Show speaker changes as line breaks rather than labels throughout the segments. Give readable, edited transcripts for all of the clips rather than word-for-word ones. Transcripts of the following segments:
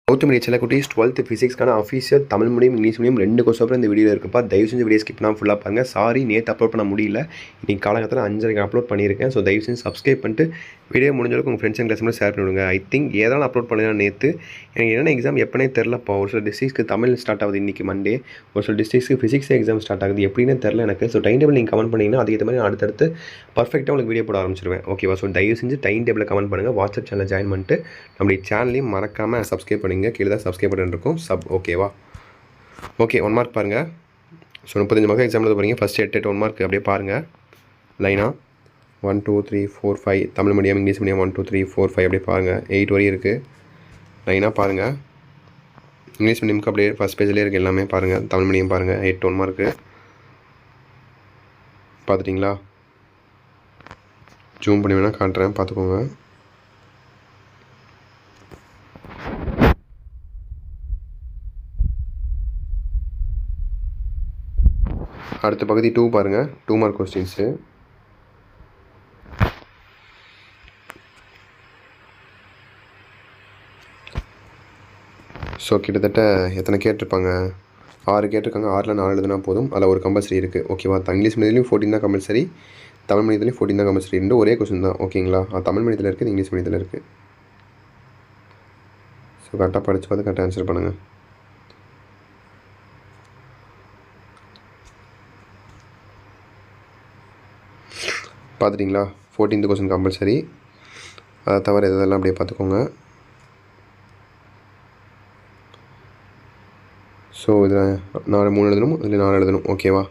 கௌதம் செல்லக்குட்டீஸ் 12th ஃபிசிக்ஸ்க்கான official Tamil medium English medium 2 question இந்த வீடியோ இருக்குப்பா. தயவு செஞ்சு வீடியோ ஸ்கிப் பண்ணாமல் ஃபுல்லாக பாருங்கள். சாரி நேற்று அப்லோட் பண்ண முடியல, இன்றைக்கி காலகட்டத்தில் 5:30 அப்லோட் பண்ணியிருக்கேன். ஸோ தயவு செஞ்சு சப்ஸ்கிரைப் பண்ணிட்டு வீடியோ முடிஞ்சளவுக்கு உங்கள் ஃப்ரெண்ட்ஸ் அண்ட் கிளாஸ் ஷேர் பண்ணிவிடுங்க. ஐ திங்க் ஏதாவது அப்லோட் பண்ணலாம் நேற்று. எனக்கு என்னென்ன எக்ஸாம் எப்போனே தெரிலப்பா. ஒரு சில டிஸ்ட்ரிக்ஸ்க்கு தமிழ் ஸ்டார்ட் ஆகுது இன்றைக்கி மண்டே, ஒரு சில டிஸ்ட்ரிக்ஸ்க்கு ஃபிசிக்ஸ் எக்ஸாம் ஸ்டார்ட் ஆகுது, எப்படின்னு தெரில எனக்கு. ஸோ டைம் டேபிள் நீங்கள் கமெண்ட் பண்ணிங்கன்னா அதுக்கேற்ற மாதிரி அடுத்தடுத்து பர்ஃபெக்டாக உங்களுக்கு வீடியோ போட ஆரம்பிச்சிருவேன். ஓகேவா? ஸோ தயவு செஞ்சு டைம் டேபிளில் கமெண்ட் பண்ணுங்கள். வாட்ஸ்அப் சேனல் ஜாயின் பண்ணிட்டு நம்மளுடைய சேனலையும் மறக்காமல் சப்ஸ்கிரைப் பண்ணுங்கள். கீழே தான் சப்ஸ்கிரைப் இருக்கும் ஓகேவா? ஓகே, 1 மார்க் பாருங்கள். ஸோ 35 மார்க் எக்ஸாம் எழுத போகிறீங்க. ஃபஸ்ட்டு 8 1 மார்க் அப்படியே பாருங்கள். லைனாக 1 2 3 4 5 தமிழ் மீடியம் இங்கிலீஷ் மீடியம் 1 2 3 4 5 அப்படியே பாருங்கள். 8 வரையும் இருக்குது. லைனாக பாருங்கள். இங்கிலீஷ் மீடியமுக்கு அப்படியே ஃபஸ்ட் பேஜ்லேயே இருக்குது எல்லாமே பாருங்கள். தமிழ் மீடியம் பாருங்கள். 8 1 மார்க்கு பார்த்துட்டிங்களா? ஜூம் பண்ணி வேணால் காட்டுறேன், பார்த்துக்கோங்க. அடுத்த பகுதி 2 பாருங்கள். 2 மார்க் கொஸ்டின்ஸு. ஸோ கிட்டத்தட்ட எத்தனை கேட்டிருப்பாங்க? 6 கேட்டிருக்காங்க. 6ல் 4 எழுதுனா போதும். அதில் ஒரு கம்பல்சரி இருக்குது. ஓகேவா? இங்கிலீஷ் மீடியத்துலையும் 14 தான் கம்பல்சரி, தமிழ் மீடியத்துலையும் 14 தான் கம்பல்சரி. ரெண்டும் ஒரே கொஸ்டின் தான். ஓகேங்களா? தமிழ் மீடியத்தில் இருக்குது, இங்கிலீஷ் மீடியத்தில் இருக்குது. ஸோ கரெக்டாக படித்து பார்த்து கரெக்டாக ஆன்சர் பண்ணுங்கள். பார்த்துட்டிங்களா? 14th question compulsory. அதை தவிர இதெல்லாம் அப்படியே பார்த்துக்கோங்க. ஸோ இதில் 3 எழுதணும், இதில் 4 எழுதணும். ஓகேவா?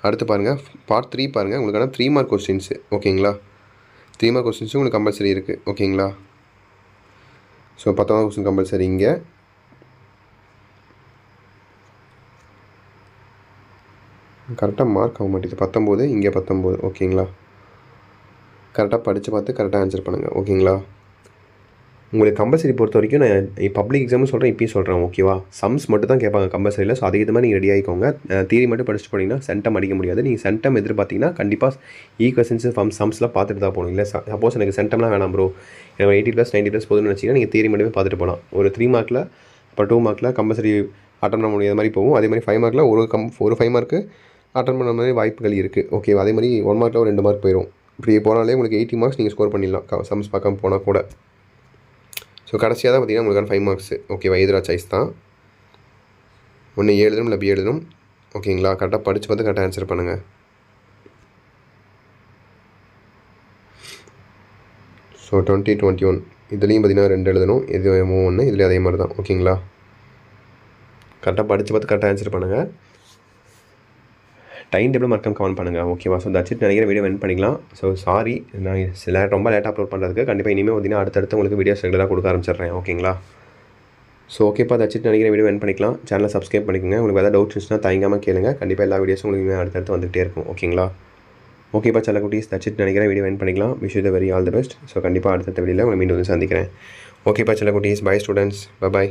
அடுத்து பாருங்கள், பார்ட் 3 பாருங்கள். உங்களுக்கான 3 மார்க் கொஸ்டின்ஸு. ஓகேங்களா? 3 மார்க் கொஸ்டின்ஸும் உங்களுக்கு கம்பல்சரி இருக்குது. ஓகேங்களா? So 10th question compulsory. இங்கே கரெக்டாக மார்க் ஆக மாட்டேங்குது. 19, இங்கே 19. ஓகேங்களா? கரெக்டாக படித்து பார்த்து கரெக்டாக ஆன்சர் பண்ணுங்கள். ஓகேங்களா? உங்களுக்கு கம்பல்சரி பொறுத்த வரைக்கும் நான் பப்ளிக் எக்ஸாமும் சொல்கிறேன், இப்பயும் சொல்கிறேன். ஓகேவா? சம்ஸ் மட்டும் தான் கேட்பாங்க கம்பல்சரியில். ஸோ அதுக்கு மாதிரி நீங்கள் ரெடி ஆகிக்கோங்க. தியரி மட்டும் படிச்சுட்டு போனீங்கன்னா சென்டம் அடிக்க முடியாது. நீங்கள் சென்டம் எதிர்பார்த்தீங்கன்னா கண்டிப்பாக ஈக்குவேஷன்ஸு சம்ஸ்லாம் பார்த்துட்டு தான் போகணும். இல்லை சப்போஸ் எனக்கு சென்டம்லாம் வேணாம் ப்ரோ, எனக்கு 80+ 90+ போதும்னு நினச்சிங்கன்னா நீங்கள் தியரி மட்டுமே பார்த்துட்டு போகலாம். ஒரு 3 மார்க்கில் அப்புறம் 2 மார்க்கில் கம்பல்சரி அட்டன் பண்ண முடியாத மாதிரி போகும். அதே மாதிரி 5 மார்க்கில் ஒரு 5 மார்க்கு அட்டன் பண்ண மாதிரி வாய்ப்புகள் இருக்குது. ஓகேவா? அதே மாதிரி 1 மார்க்கில் ஒரு 2 மார்க் போயிடும். இப்படி போனாலே உங்களுக்கு 80 மார்க்ஸ் நீங்கள் ஸ்கோர் பண்ணிடலாம், சம்ஸ் பார்க்காம போனால் கூட. ஸோ கடைசியாக தான் பார்த்தீங்கன்னா உங்களுக்கான 5 மார்க்ஸு. ஓகேவா? எதிராக சாய்ஸ் தான். ஒன்று A எழுதணும், இல்லை B எழுதணும். ஓகேங்களா? கரெக்டாக படித்து பார்த்து கரெக்டாக ஆன்சர் பண்ணுங்கள். ஸோ 20 21 இதுலேயும் பார்த்தீங்கன்னா 2 எழுதணும், இது 1, இதுலேயும் அதே மாதிரி தான். ஓகேங்களா? கரெக்டாக படித்து பார்த்து கரெக்டாக ஆன்சர் பண்ணுங்கள். டைம் டேபிள் மறக்காம கமெண்ட் பண்ணுங்கள். ஓகேவா? ஸோ தட்ஸ் நினைக்கிற வீடியோ வென் பண்ணிக்கலாம். ஸோ சாரி, நான் ரொம்ப லேட்டாக அப்லோட் பண்ணுறதுக்கு. கண்டிப்பாக இனிமேல் பார்த்தீங்கன்னா அடுத்தடுத்து உங்களுக்கு வீடியோஸ் ரெகுலராக கொடுக்க ஆரம்பிச்சிடுறேன். ஓகேங்களா? ஸோ ஓகேப்பா, தட்ஸ் நினைக்கிற வீடியோ வென் பண்ணிக்கலாம். சேனலை சப்ஸ்கிரைப் பண்ணிக்கோங்க. உங்களுக்கு ஏதாவது டவுட்ஸ் இருந்துச்சுன்னா தயங்காமல் கேளுங்க. கண்டிப்பாக எல்லா வீடியோஸும் உங்களுக்கு அடுத்தடுத்து வந்துகிட்டே இருக்கும். ஓகேங்களா? ஓகேப்பா செல்லக்குட்டீஸ், தட்ஸ் நினைக்கிற வீடியோ வென் பண்ணிக்கலாம். Wish you the very all the best. So கண்டிப்பாக அடுத்த வீடியோவில் உங்களை மீண்டும் வந்து சந்திக்கிறேன். ஓகேப்பா செல்லக்குட்டீஸ், பை ஸ்டூடெண்ட்ஸ், பை.